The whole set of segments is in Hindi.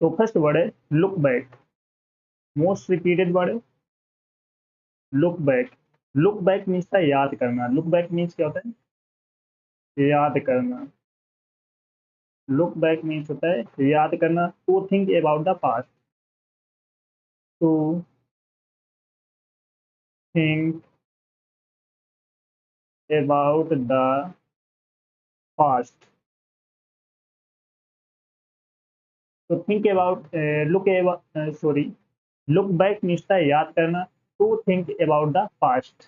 तो फर्स्ट वर्ड है look back, most repeated word है look back. Look back means था याद करना। लुक बैक मीन्स क्या होता है? याद करना। लुक बैक मीन्स होता है याद करना। To think about the past, to think about the past. तो think about, look sorry, look back means था याद करना। To think about the past.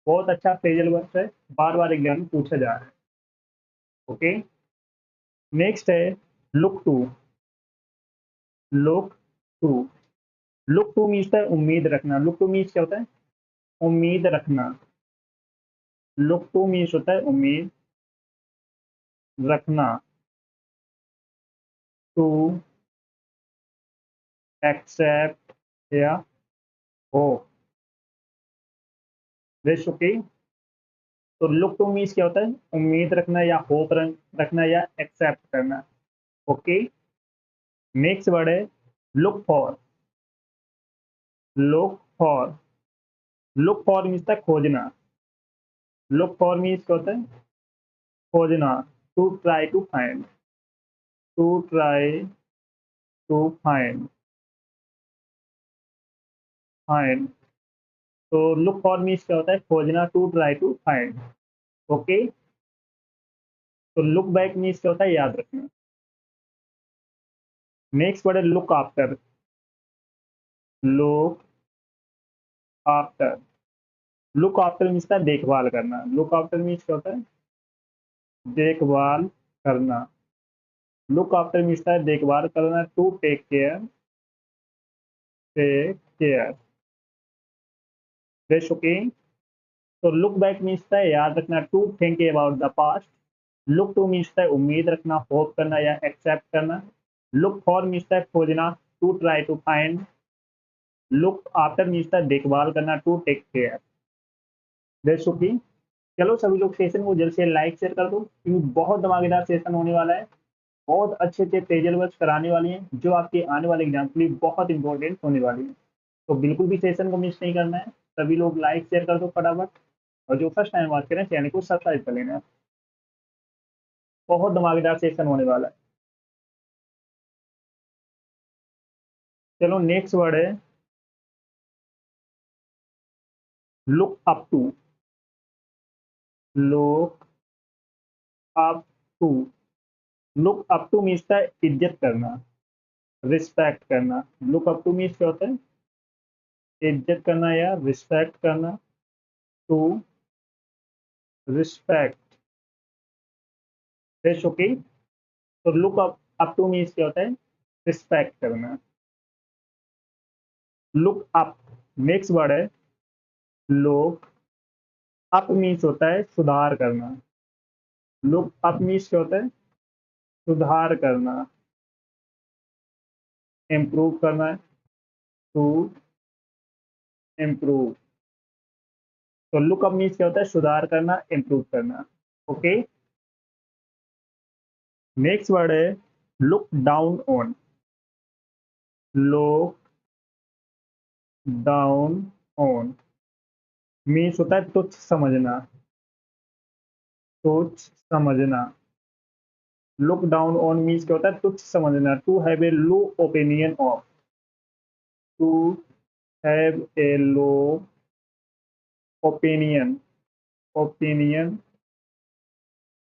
बहुत अच्छा फ्रेजल वर्ड है, बार बार एग्जाम में पूछा जा रहा है। ओके, नेक्स्ट है look to. Look to, look to means है उम्मीद रखना। लुक टू मीन्स क्या होता है? उम्मीद रखना। लुक टू मीन्स होता है उम्मीद रखना। टू एक्सेप्ट या हो, दिस ओके। तो लुक टू मीन्स क्या होता है? उम्मीद रखना या होप रखना या एक्सेप्ट करना। ओके, नेक्स्ट वर्ड है look for. Look for, look for means है खोजना। लुक फॉर मीन्स क्या होता है? खोजना। To try to find, to try to find, find. तो लुक फॉर मीन्स क्या होता है? खोजना, to try to find. Okay, तो लुक बैक मीन्स क्या होता है? याद रखना। नेक्स्ट वर्ड है look after. Look after, look after means है देखभाल करना। लुक आफ्टर मीन्स क्या होता है? देखभाल करना। लुक आफ्टर मीन्स है देखभाल करना। To take care, take care, this okay. तो लुक बैक मीन्स है याद रखना। To think about the past. Look to means है उम्मीद रखना, होप करना या एक्सेप्ट करना। लुक फॉर मीन्स है खोजना, to try to find. Look after means है देखभाल करना, to take care, that's okay. चलो सभी लोग सेशन को जल्द से लाइक शेयर कर दो, क्योंकि बहुत धमाकेदार सेशन होने वाला है। बहुत अच्छे अच्छे पेजल वर्क कराने वाली हैं, जो आपके आने वाले एग्जाम के लिए बहुत इंपॉर्टेंट होने वाली है। तो बिल्कुल भी सेशन को मिस नहीं करना है। सभी लोग लाइक शेयर कर दो फटाफट। और जो फर्स्ट टाइम बात करें, चैनल को सब्सक्राइब कर लेना है। बहुत धमाकेदार सेशन होने वाला है। चलो नेक्स्ट वर्ड है look up to. Look up to, look up to means है इज्जत करना, रिस्पेक्ट करना। लुक अप टू मीन्स क्या होता है? इज्जत करना या रिस्पेक्ट करना। To respect, this okay. तो लुक अप टू मीन्स क्या होता है? रिस्पेक्ट करना। लुक अप, नेक्स्ट वर्ड है लुक अप मीन्स होता है सुधार करना। लुक अप मीन्स क्या होता है? सुधार करना, इम्प्रूव करना है। टू इम्प्रूव, तो लुक अप मीन्स क्या होता है? सुधार करना, इम्प्रूव करना। ओके, नेक्स्ट वर्ड है look down on. Look down on means होता है तुच्छ समझना, तुच्छ समझना। लुक डाउन ऑन मीन्स क्या होता है? तुच्छ समझना। To have a low opinion of, to have a low opinion, opinion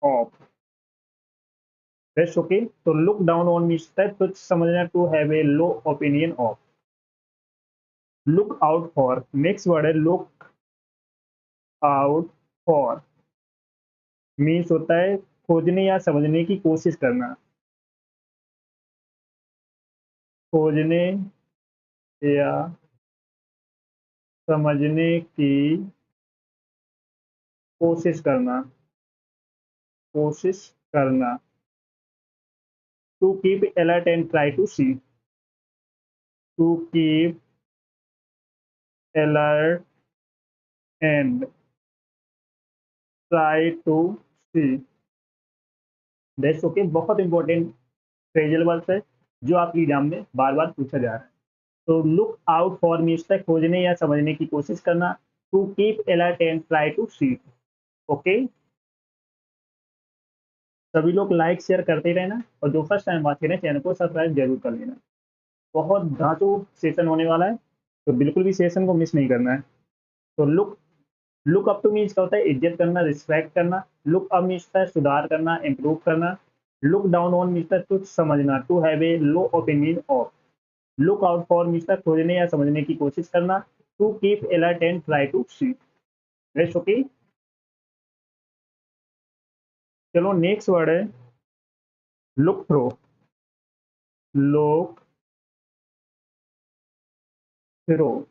of, that's okay. तो लुक डाउन ऑन मीन्स है तुच्छ समझना, to have a low opinion of. Look out for, next word है लुक आउट फॉर मीन्स होता है खोजने या समझने की कोशिश करना। खोजने या समझने की कोशिश करना, कोशिश करना। To keep alert and try to see, to keep alert and try to see, that's okay. बहुत इंपॉर्टेंट फ्रेजल वर्ड्स है, जो आपके एग्जाम में बार बार पूछा जा रहा है। तो लुक आउट फॉर मीन्स है खोजने या समझने की कोशिश करना। To keep alert and try to see. Okay, सभी लोग लाइक शेयर करते रहना, और जो फर्स्ट टाइम बात करें चैनल को सब्सक्राइब जरूर कर लेना। बहुत धांसू सेशन होने वाला है, तो बिल्कुल भी सेशन को मिस नहीं करना है। तो लुक अप टू मीन्स क्या होता है, इज्जत करना, रिस्पेक्ट करना। लुक अप मीन्स है सुधार करना, इम्प्रूव करना। लुक डाउन ऑन मीन्स है तुच्छ समझना, to have a low opinion of. Look out for means है खोजने या समझने की कोशिश करना। To keep alert and try to see. Rest okay. चलो नेक्स्ट वर्ड है look through. Look through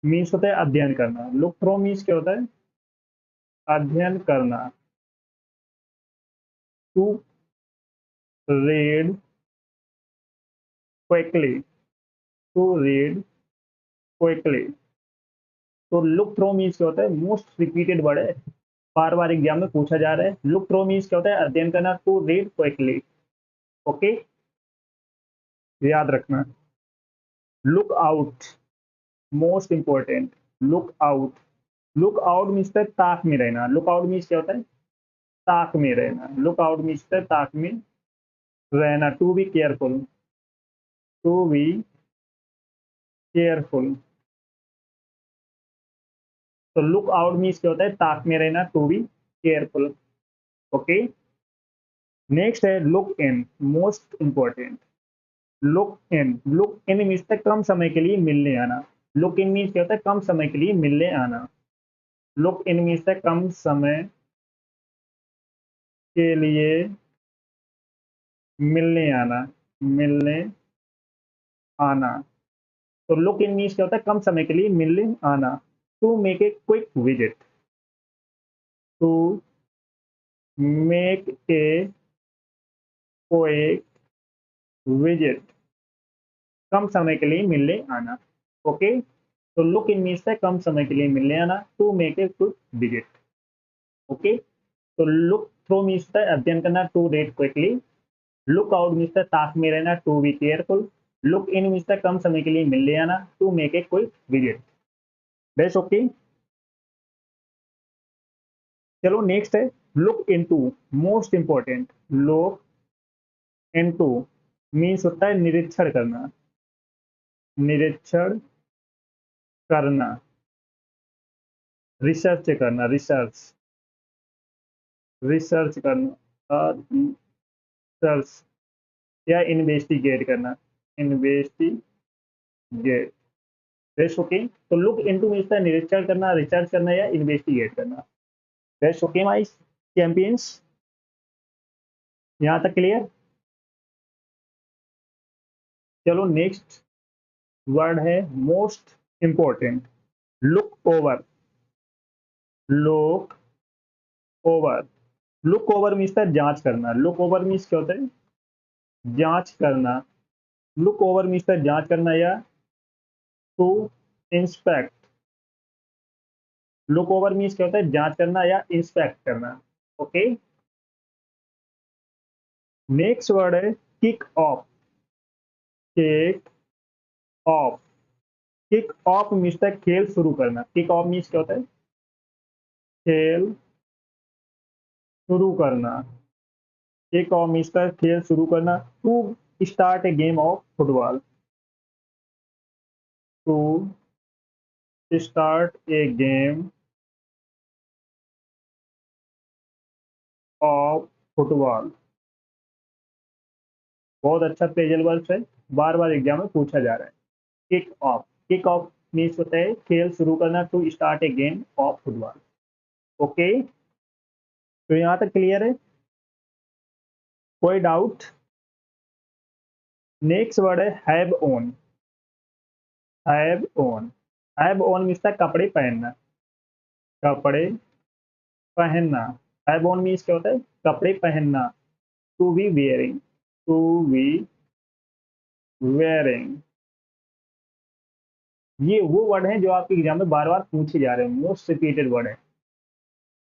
means होता है अध्ययन करना। लुक थ्रो मीन्स क्या होता है, अध्ययन करना। To read quickly, to read quickly. तो लुक थ्रो मीन्स क्या होता है, मोस्ट रिपीटेड वर्ड है, बार बार एग्जाम में पूछा जा रहा है। लुक थ्रो मीन्स क्या होता है, अध्ययन करना। To read quickly. ओके, याद रखना। Look out, most important. Look out, look out means ताक में रहना। लुक आउट मीन्स क्या होता है, ताक में रहना। लुक आउट मीन्स ताक में रहना। To be careful, to be careful. तो लुक आउट मीन्स क्या होता है, ताक में रहना, to be careful. Okay, next है look in, most important. Look in, look in means कम समय के लिए मिलने आना। लुक इन मीन्स क्या होता है, कम समय के लिए मिलने आना। लुक इन मीन्स कम समय के लिए मिलने आना, मिलने आना। तो लुक इन मीन्स क्या होता है, कम समय के लिए मिलने आना। To make a quick visit, to make a quick visit, कम समय के लिए मिलने आना। ओके, तो लुक इन मीन्स है कम समय के लिए मिलने आना। To make a quick visit. Okay, तो लुक थ्रो मीन्स है अध्ययन करना, to read quickly. Look out means है ताक में रहना, to be careful. Look in means है कम समय के लिए मिलने आना, to make a quick visit. Best okay. चलो नेक्स्ट है look into, most important. Look into means होता है निरीक्षण करना, निरीक्षण करना, रिसर्च करना, रिसर्च, रिसर्च करना, रिसर्च या इन्वेस्टिगेट करना, इन्वेस्टिगेट। Best okay. तो लुक इनटू मीन्स है निरीक्षण करना, रिसर्च करना या इन्वेस्टिगेट करना। बेस्ट ओके माई चैंपियंस, यहाँ तक क्लियर। चलो नेक्स्ट वर्ड है most important, look over. Look over, look over means है जांच करना। लुक ओवर मीन्स क्या होता है, जांच करना। लुक ओवर मीन्स है जांच करना या to inspect. Look over means क्या होता है, जांच करना या इंस्पेक्ट करना। ओके, नेक्स्ट वर्ड है kick off. Kick off, kick off means है खेल शुरू करना। किक ऑफ मीन्स क्या होता है, खेल शुरू करना। किक ऑफ मीन्स है खेल शुरू करना। To start a game of football, to start a game of football. बहुत अच्छा पेजल वर्क है, बार बार एग्जाम में पूछा जा रहा है। Kick off, kick off means होता है खेल शुरू करना, to start a game of football. Okay, तो यहाँ तक क्लियर है, कोई डाउट। नेक्स्ट वर्ड है have on. Have on, have on means कपड़े पहनना, कपड़े पहनना। हैव ऑन मीन्स क्या होता है, कपड़े पहनना। To be wearing, to be wearing. ये वो वर्ड है जो आपके एग्जाम में बार बार पूछे जा रहे हैं, मोस्ट रिपीटेड वर्ड है।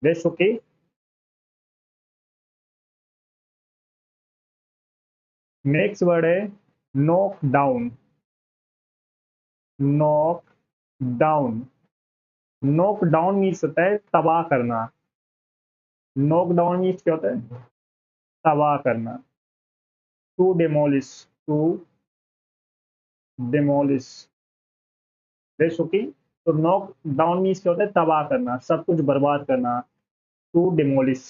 Best okay. नेक्स्ट वर्ड है knock down. Knock down. Knock down means होता है तबाह करना। नॉक डाउन मीन्स क्या होता है? तबाह करना। To demolish. To demolish. Okay. तो नॉक डाउन मीन्स क्या होता है? तबाह करना, सब कुछ बर्बाद करना। To demolish.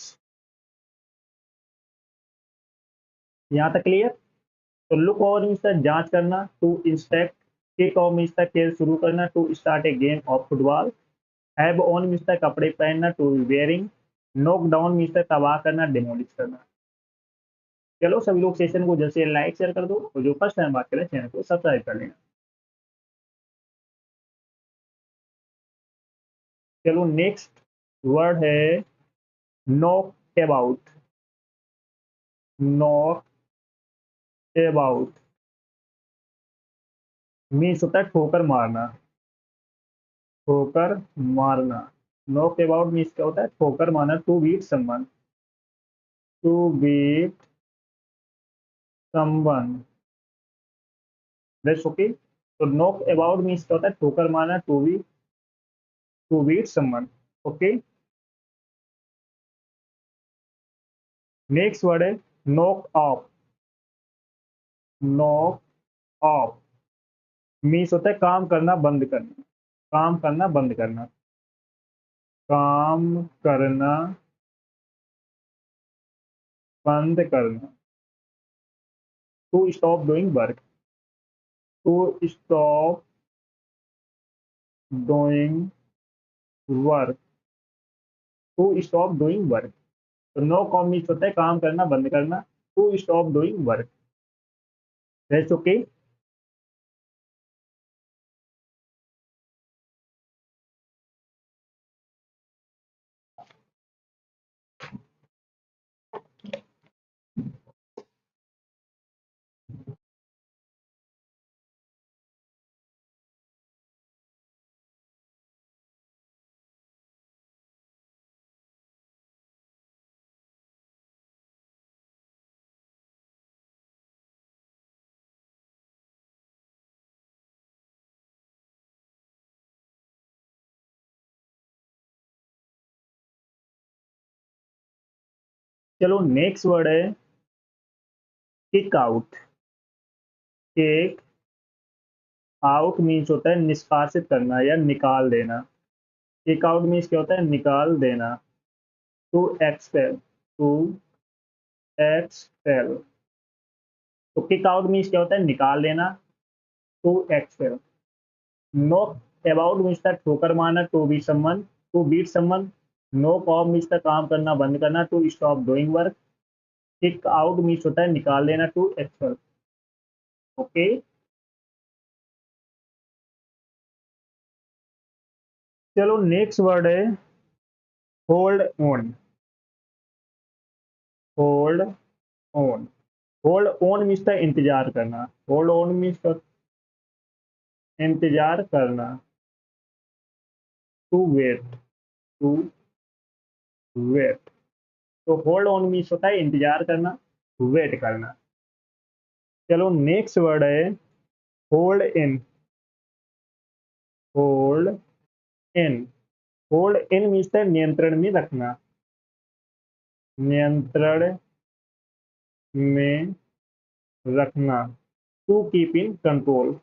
यहाँ तक क्लियर? तो लुक ओवर मीन्स जांच करना। To inspect. Kick off means खेल शुरू करना। To start a game of football. Have on means कपड़े पहनना। To wearing. Knock down means तबाह करना, डिमोलिश करना। चलो सभी लोग सेशन को जैसे लाइक शेयर कर दो, और जो फर्स्ट टाइम बात करें चैनल को सब्सक्राइब कर लेना। चलो नेक्स्ट वर्ड है knock about. Knock about means होता है ठोकर मारना। ठोकर मारना। नॉक अबाउट मीन्स क्या होता है? ठोकर मारना। To beat someone. To beat someone. That's okay. तो नॉक अबाउट मीन्स क्या होता है? ठोकर मारना। To beat someone. Okay. Next word है knock off. Knock off means होता है काम करना बंद करना। काम करना बंद करना। काम करना बंद करना। To stop doing work. To stop doing work. To stop doing work. तो नो कॉम मीन्स होता है काम करना बंद करना। To stop doing work. That's okay. चलो नेक्स्ट वर्ड है kick out. Kick out means होता है निष्कासित करना या निकाल देना। किक आउट मीन्स क्या होता है? निकाल देना। To expel. To expel. तो किक आउट मीन्स क्या होता है? निकाल देना। To expel. Knock about means ठोकर मारना। To beat someone. To beat someone. Knock off means काम करना बंद करना। To stop doing work. Kick out means होता है निकाल देना। To expel. ओके। चलो नेक्स्ट वर्ड है hold on. Hold on. Hold on means इंतजार करना। होल्ड ऑन मीन्स इंतजार करना। To wait. To wait. तो होल्ड ऑन मीन्स होता है इंतजार करना, वेट करना। चलो नेक्स्ट वर्ड है hold in. Hold in. Hold in means नियंत्रण में रखना। नियंत्रण में रखना। To keep in control.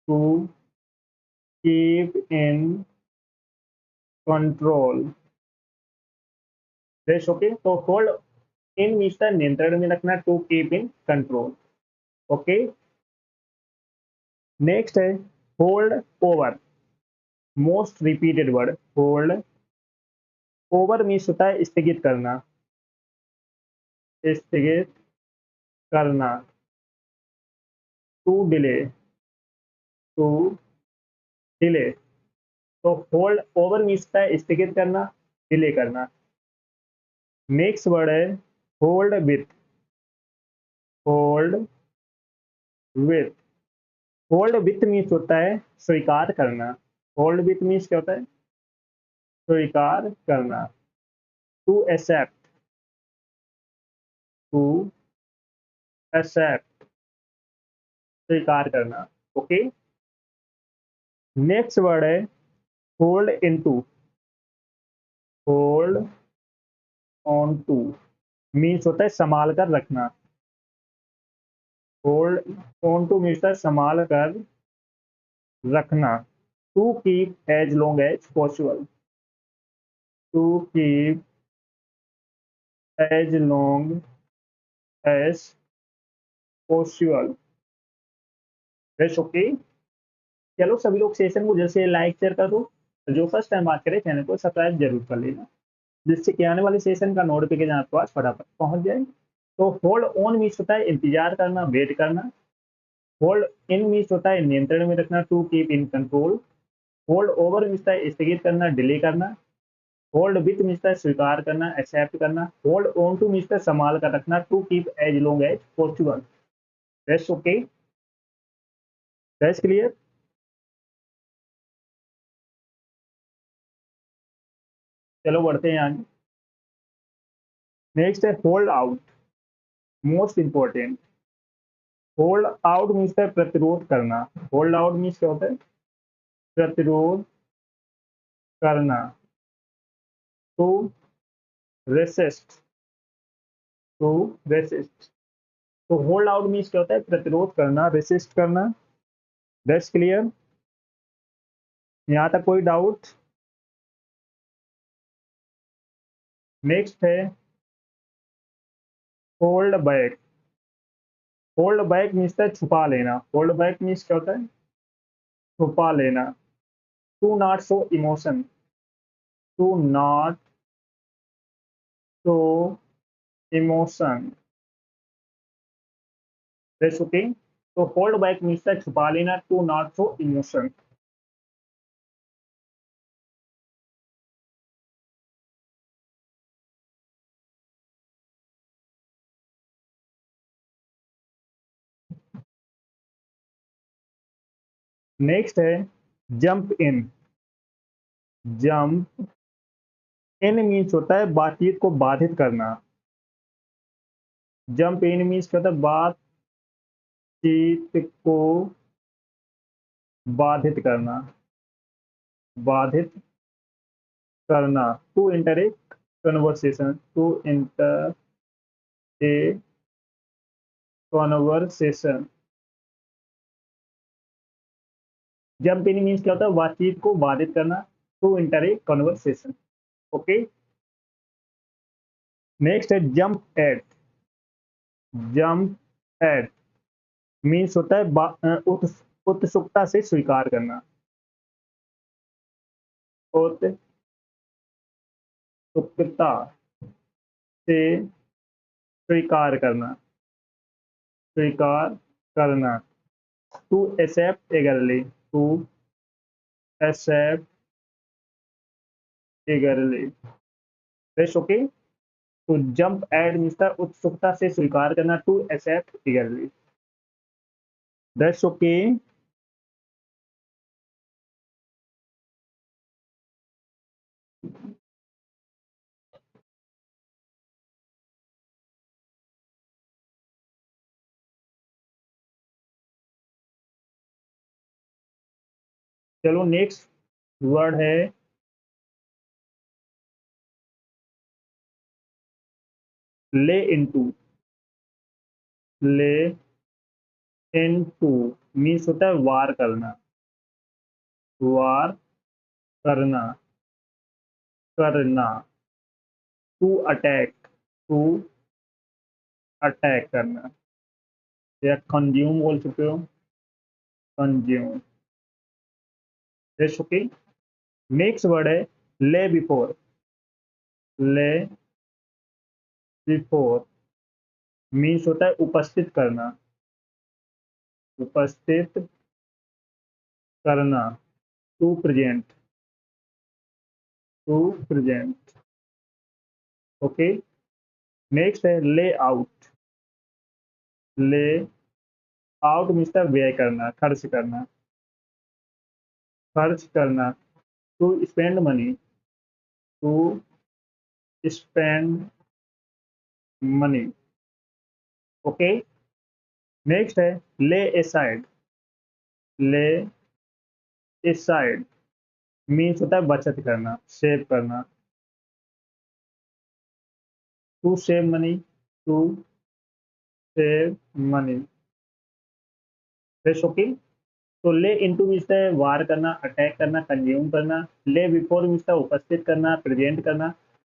To keep in control. Rest okay. तो होल्ड इन मीन्स नियंत्रण में रखना। To keep in control. Okay. Next है hold over. Most repeated word hold over means होता है स्थगित करना। स्थगित करना। To delay. To delay. तो होल्ड ओवर मीन्स होता है स्थगित करना, डिले करना। नेक्स्ट वर्ड है hold with. Hold with. Hold with means होता है स्वीकार करना। होल्ड विथ मीन्स क्या होता है? स्वीकार करना। To accept. To accept. स्वीकार करना। ओके, नेक्स्ट वर्ड है hold into. Hold on to means होता है संभाल कर रखना। होल्ड ऑन टू मीन्स है संभाल कर रखना। To keep as long as possible. To keep as long as possible. It's okay. चलो सभी लोग सेशन को जैसे लाइक शेयर कर दो। जो फर्स्ट टाइम बात करें चैनल को सब्सक्राइब जरूर कर लेना, जिससे कि आने वाले सेशन का नोटिफिकेशन आपके पास फटाफट पहुंच जाए। तो होल्ड ऑन मीन्स होता है इंतजार करना, वेट करना। होल्ड इन मीन्स होता है नियंत्रण में रखना, to keep in control. Hold over means है स्थगित करना, डिले करना। होल्ड विथ मीन्स है स्वीकार करना, एक्सेप्ट करना। होल्ड ऑन टू मीन्स है संभाल कर रखना, to keep as long as possible. That's okay, that's clear. चलो बढ़ते हैं आगे। नेक्स्ट है hold out, most important. Hold out means है प्रतिरोध करना। होल्ड आउट मीन्स क्या होता है? प्रतिरोध करना। To resist, to resist. तो होल्ड आउट मीन्स क्या होता है? प्रतिरोध करना, रेसिस्ट करना। That's clear. यहाँ तक कोई डाउट? नेक्स्ट है hold back. Hold back means है छुपा लेना। होल्ड बैक मीन्स क्या होता है? छुपा लेना। To not show emotion, to not show emotion. That's okay. तो होल्ड बैक मीन्स है छुपा लेना, to not show emotion. Next है jump in. Jump in means होता है बातचीत को बाधित करना। जंप इन मीन्स क्या होता है? बातचीत को बाधित करना, बाधित करना। To enter a conversation, to enter a conversation. Jump in means क्या होता है? बातचीत को बाधित करना। To enter a conversation. Okay, next है jump at. Jump at means होता है उत्सुकता से स्वीकार करना। उत्सुकता से स्वीकार करना, स्वीकार करना। To accept eagerly, to accept eagerly. That's okay. तो जंप एड मीन्स था उत्सुकता से स्वीकार करना, to accept eagerly। That's okay. चलो नेक्स्ट वर्ड है ले इनटू। ले इनटू मीन्स होता है वार करना, वार करना, करना। टू अटैक, टू अटैक करना, या कंज्यूम बोल सकते हो, consume. That's okay. Next word है ले बिफोर। ले बिफोर मीन्स होता है उपस्थित करना, उपस्थित करना। To present, to present. Okay, next है ले आउट। ले आउट मीन्स व्यय करना, खर्च करना, खर्च करना। To spend money, to spend money. Okay, next है ले एसाइड। ले एसाइड मीन्स होता है बचत करना, सेव करना। To save money, to save money. Shocking. तो ले इनटू मीन्स है वार करना, अटैक करना, कंज्यूम करना। ले बिफोर मीन्स है उपस्थित करना, प्रेजेंट करना।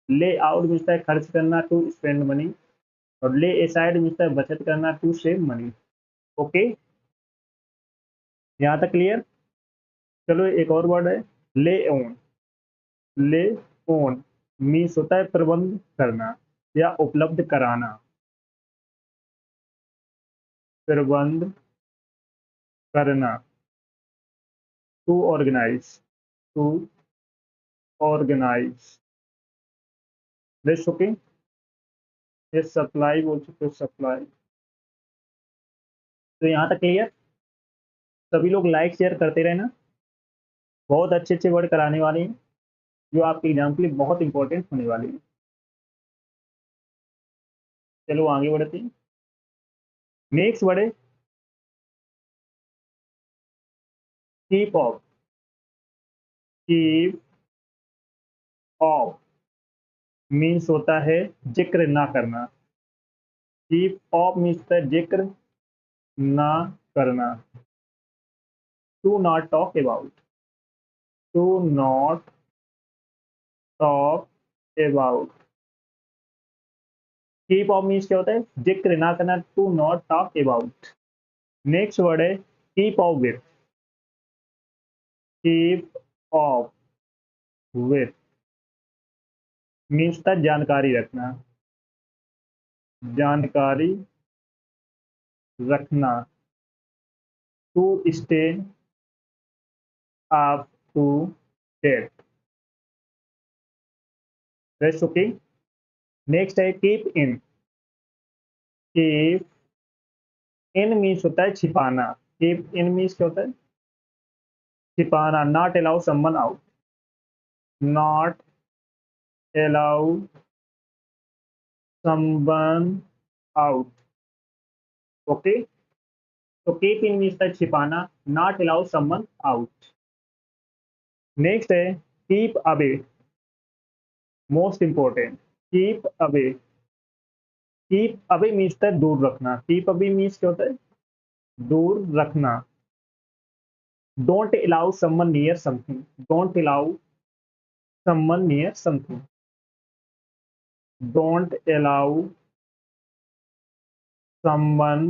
ले आउट मीन्स है खर्च करना, टू स्पेंड मनी। और ले एसाइड मीन्स है बचत करना, टू सेव मनी। ओके, यहाँ तक क्लियर। चलो एक और वर्ड है ले ओन। ले ओन मीन्स होता है प्रबंध करना या उपलब्ध कराना। प्रबंध करना, to organise, to organise. This okay. ये सप्लाई बोल चुके हो, सप्लाई। तो यहाँ तक क्लियर। सभी लोग लाइक शेयर करते रहना, बहुत अच्छे अच्छे वर्ड कराने वाले हैं जो आपके एग्जाम के लिए बहुत इंपॉर्टेंट होने वाले हैं। चलो आगे बढ़ते हैं। नेक्स्ट वर्ड है keep of. Keep off means होता है जिक्र ना करना। कीप ऑफ मीन्स होता है जिक्र ना करना। To not talk about, to not talk about. Keep off means क्या होता है, जिक्र ना करना, to not talk about. Next word है keep off with. Keep off with means होता है जानकारी रखना, जानकारी रखना। To stay up to date. Rest okay. Next है keep in. Keep in means होता है छिपाना। कीप इन मीन्स क्या होता है, छिपाना। Not allow someone out, not allow someone out. Okay, तो कीप इन मीन्स है छिपाना, not allow someone out. Next है keep away. Most important, keep away. Keep away means है दूर रखना। कीप अवे मीन्स क्या होता है, दूर रखना। Don't allow someone near something, don't allow someone near something. Don't allow someone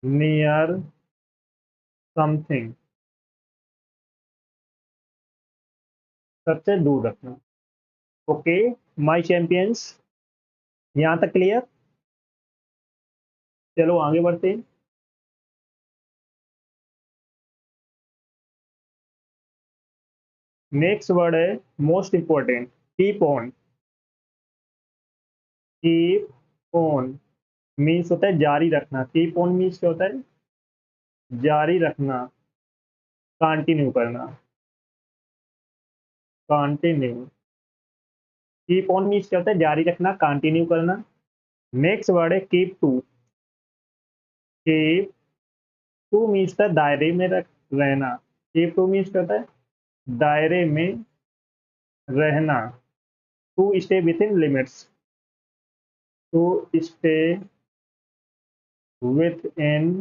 near something, सबसे दूर रखना। ओके माय चैंपियंस, यहाँ तक क्लियर। चलो आगे बढ़ते हैं। नेक्स्ट वर्ड है most important keep on. Keep on means होता है जारी रखना। कीप ऑन मीन्स क्या होता है, जारी रखना, कंटिन्यू करना। कंटिन्यू। कीप ऑन मीन्स क्या होता है, जारी रखना, कंटिन्यू करना। नेक्स्ट वर्ड है keep to. Keep to means था दायरे में रहना। कीप टू मीन्स क्या होता है, दायरे में रहना। To stay within limits, to stay within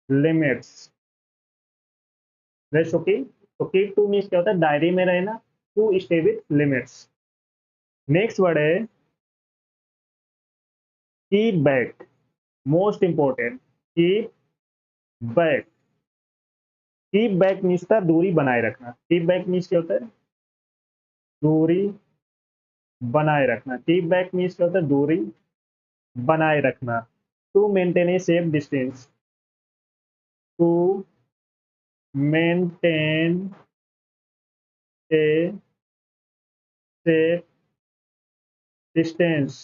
limits. Rest okay. तो कीप टू मीन्स क्या होता है, दायरे में रहना, to stay with limits. Next word है keep back. Most important, keep back. Keep back means था दूरी बनाए रखना। कीप बैक मीन्स क्या होता है, दूरी बनाए रखना। कीप बैक मीन्स क्या होता है, दूरी बनाए रखना। To maintain a safe distance, to maintain a safe distance.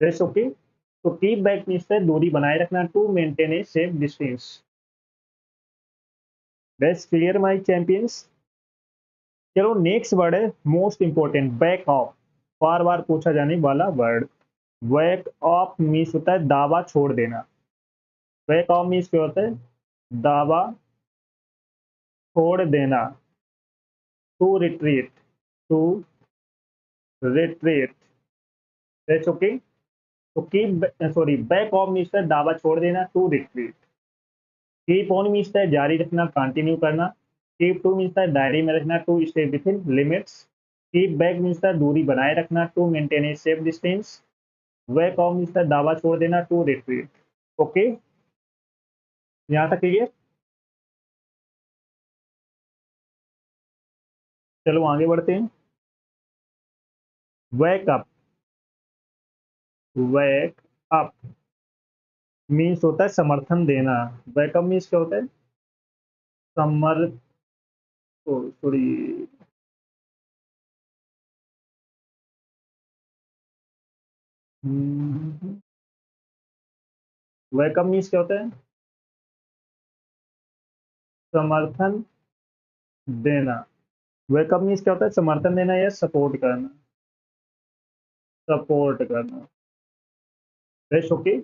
That's okay. तो कीप बैक मीन्स है दूरी बनाए रखना, to maintain a safe distance. That's clear my champions. चलो नेक्स्ट वर्ड है मोस्ट इंपॉर्टेंट बैक ऑफ। बार बार पूछा जाने वाला वर्ड वेक ऑफ मीन्स होता है दावा छोड़ देना। वेक ऑफ मीन्स क्या होता है? दावा छोड़ देना। To retreat, to retreat. That's okay. तो keep, sorry, back off means है दावा छोड़ देना, to retreat. Keep on means है जारी रखना, कंटिन्यू करना। कीप टू मीन्स है डायरी में रखना, to stay within limits. Keep back means है दूरी बनाए रखना, to maintain a safe distance. Back off means है दावा छोड़ देना, टू रिट्रीट। ओके, यहाँ तक क्लियर? चलो आगे बढ़ते हैं। Wake up, wake up means होता है समर्थन देना। बैकअप मीन्स क्या होता है? समर, सॉरी, वेकअप मीन्स क्या होता है? समर्थन देना। वेकअप मीन्स क्या होता है? समर्थन देना या सपोर्ट करना। सपोर्ट करना। Rest okay.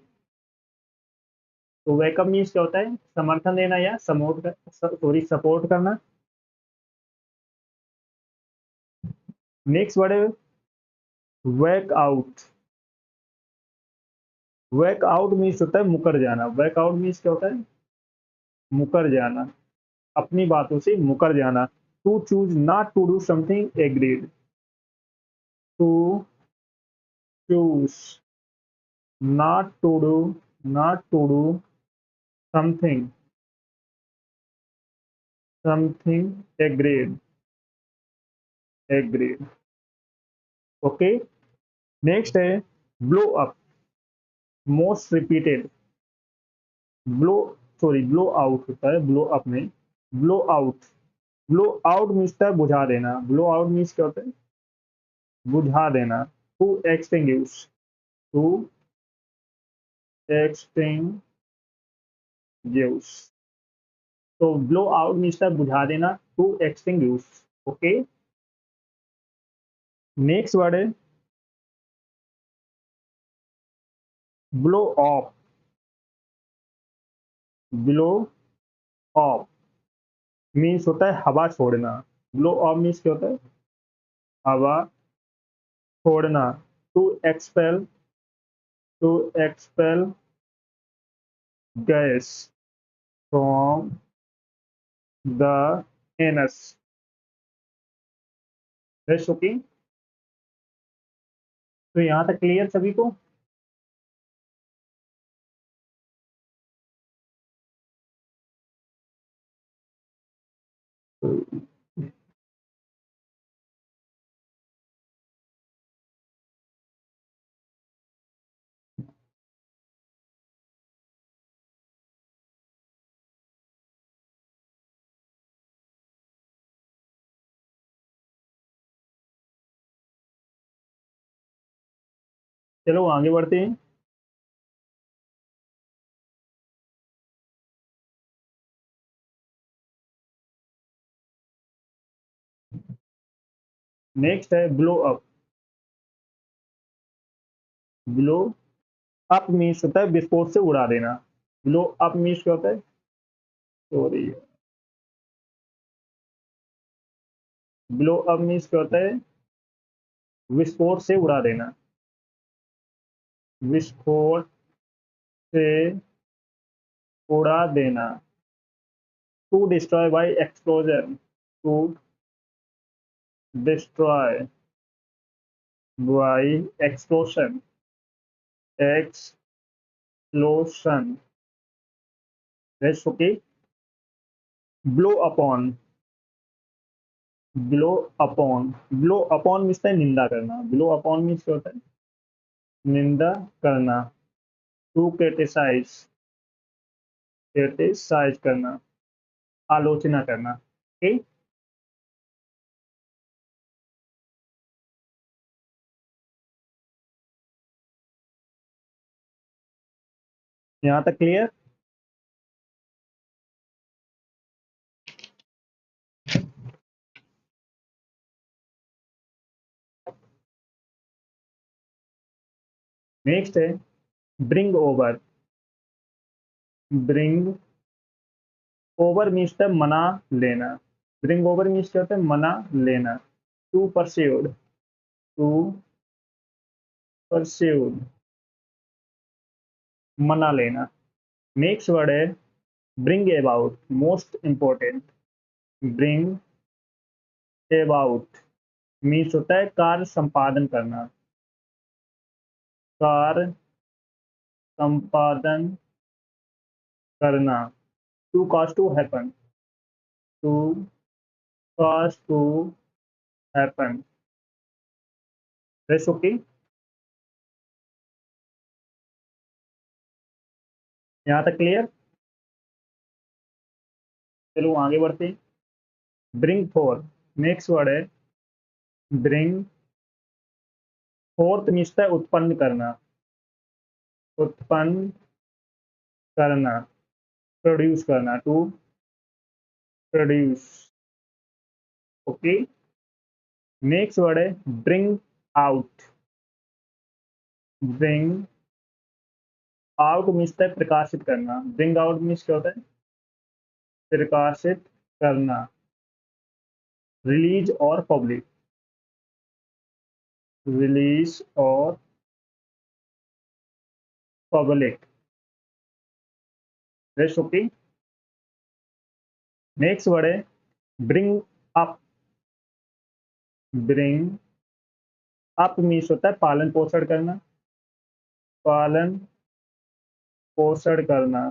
तो वेकअप मीन्स क्या होता है? समर्थन देना या सपोर्ट करना। नेक्स्ट वर्ड है वेक आउट। वेक आउट मीन्स होता है मुकर जाना। वेक आउट मीन्स क्या होता है? मुकर जाना, अपनी बातों से मुकर जाना। To choose not to do something agreed. To choose not to do something, agreed. Okay. Next है blow up, most repeated. Blow, sorry, blow out होता है, ब्लो अप में। Blow out, blow out means है बुझा देना। ब्लो आउट मीन्स क्या होता है? बुझा देना। To extinguish, to extinguish. तो ब्लो आउट मीन्स है बुझा देना, to extinguish. Okay. Next word है blow off, blow off means होता है हवा छोड़ना। ब्लो ऑफ मीन्स क्या होता है? हवा छोड़ना। To expel, to expel gas from the anus. Okay. तो यहाँ तक क्लियर सभी को? चलो आगे बढ़ते हैं। नेक्स्ट है blow up. Blow up means होता है विस्फोट से उड़ा देना। ब्लो अप मीन्स क्या होता है? सॉरी, ब्लो अप मीन्स क्या होता है? विस्फोट से उड़ा देना। विस्फोट से उड़ा देना। To destroy by explosion, to destroy by explosion, explosion. That's okay. Blow upon, blow upon, blow upon means है निंदा करना। ब्लो अपॉन मीन्स क्या होता है? निंदा करना। टू क्रिटिसाइज, क्रिटिसाइज करना, आलोचना करना। ओके। यहाँ तक क्लियर? नेक्स्ट है bring over. Bring over means है मना लेना। ब्रिंग ओवर मीन्स क्या होता है? मना लेना। To pursued. टू परस्यूड, मना लेना। नेक्स्ट वर्ड है bring about, most important. Bring about means होता है कार्य संपादन करना। कार्य संपादन करना। To cause to happen. To cause to happen. Okay, यहाँ तक क्लियर? चलो आगे बढ़ते हैं। ब्रिंग फोर, नेक्स्ट वर्ड है ब्रिंग फोर्थ मीन्स है उत्पन्न करना। उत्पन्न करना, प्रोड्यूस करना। To produce. Okay. Next word है ब्रिंग आउट। ब्रिंग आउट मीन्स है प्रकाशित करना। ब्रिंग आउट मीन्स क्या होता है? प्रकाशित करना। रिलीज और पब्लिक। रिलीज और public. Rest okay. Next word है bring up. Bring up means होता है पालन पोषण करना। पालन पोषण करना।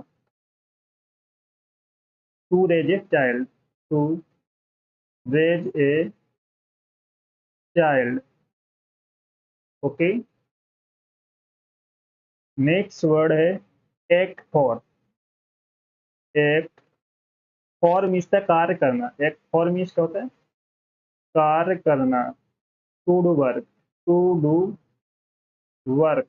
To raise a child. To raise a child. Okay. Next word है act for. Act for means है कार्य करना। एक्ट फॉर मीन्स क्या होता है? कार्य करना। To do work. To do work.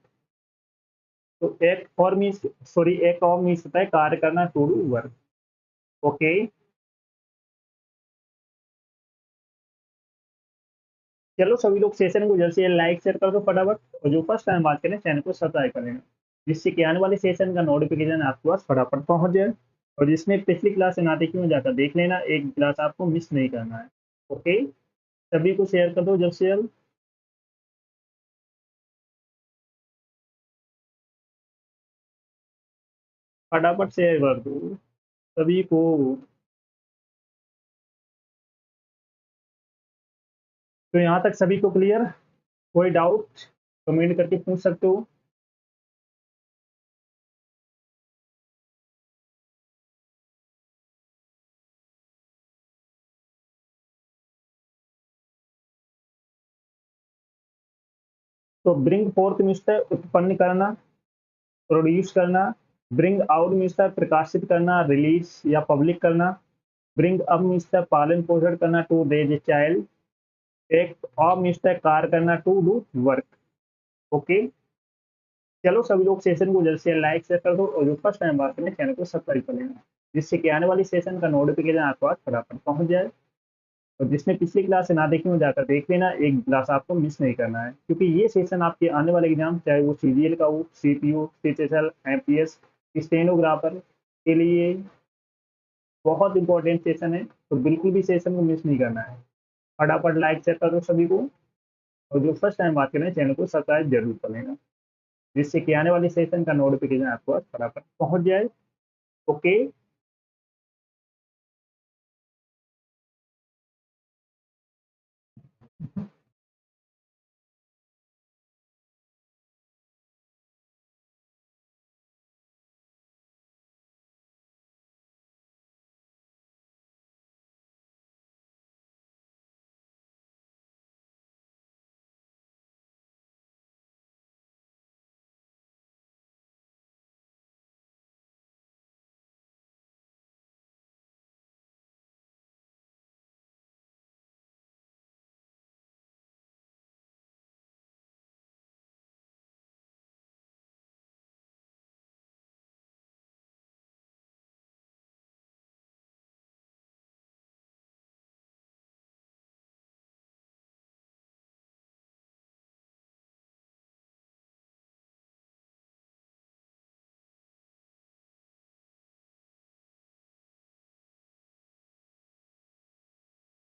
तो act for means, sorry, act of means होता है कार्य करना, टू डू वर्क। ओके। चलो सभी लोग सेशन को जल्द से जल्द लाइक शेयर कर दो फटाफट, और जो फर्स्ट टाइम बात करें चैनल को सब्सक्राइब कर लेना, जिससे कि आने वाले सेशन का नोटिफिकेशन आपके पास फटाफट पहुंच जाए। और जिसने पिछली क्लास से ना देखी हो जाकर देख लेना, एक क्लास आपको मिस नहीं करना है। ओके। सभी को शेयर कर दो जल्द से जल्द। फटाफट शेयर कर दो सभी को। तो यहाँ तक सभी को क्लियर? कोई डाउट कमेंट करके पूछ सकते हो। तो ब्रिंग फोर्थ मीन्स है उत्पन्न करना, प्रोड्यूस करना। ब्रिंग आउट मीन्स है प्रकाशित करना, रिलीज या पब्लिक करना। ब्रिंग अप मीन्स है पालन पोषण करना, to raise a child. Act of means है कार्य करना, टू डू वर्क। ओके। चलो सभी लोग सेशन को जल्द से लाइक शेयर कर दो, और जो फर्स्ट टाइम बात करें चैनल को सब्सक्राइब कर लेना, जिससे कि आने वाली सेशन का नोटिफिकेशन आपके पास फटाफट पहुंच जाए। और जिसने पिछली क्लास से ना देखी हो जाकर देख लेना, एक क्लास आपको मिस नहीं करना है, क्योंकि ये सेशन आपके आने वाले एग्जाम, चाहे वो सीजीएल का हो, सीपीओ, सीएचएसएल, एमपीएस, स्टेनोग्राफर के लिए बहुत इंपॉर्टेंट सेशन है। तो बिल्कुल भी सेशन को मिस नहीं करना है। फटाफट लाइक शेयर करो सभी को, और जो फर्स्ट टाइम बात करें चैनल को सब्सक्राइब जरूर कर लेना, जिससे कि आने वाली सेशन का नोटिफिकेशन आपको फटाफट पहुंच जाए। ओके।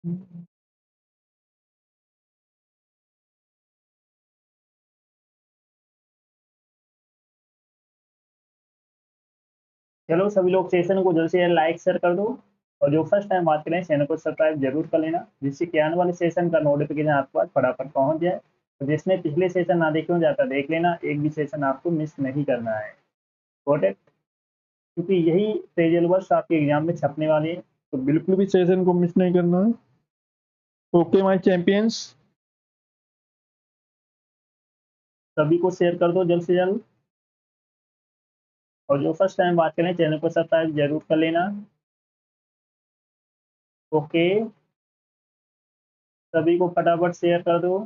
चलो सभी लोग सेशन को जल्द से जल्द लाइक शेयर कर दो, और जो फर्स्ट टाइम बात करें चैनल को सब्सक्राइब जरूर कर लेना, जिससे कि आने वाले सेशन का नोटिफिकेशन आपके पास फटाफट पहुंच जाए। तो जिसने पिछले सेशन ना देखे हो जाता देख लेना, एक भी सेशन आपको मिस नहीं करना है। Got it? क्योंकि यही पेजल वर्ष आपके एग्जाम में छपने वाले हैं, तो बिल्कुल भी सेशन को मिस नहीं करना है। ओके माय चैंपियंस, सभी को शेयर कर दो जल्द से जल्द, और जो फर्स्ट टाइम बात करें चैनल को सब्सक्राइब जरूर कर लेना। ओके, सभी को फटाफट शेयर कर दो।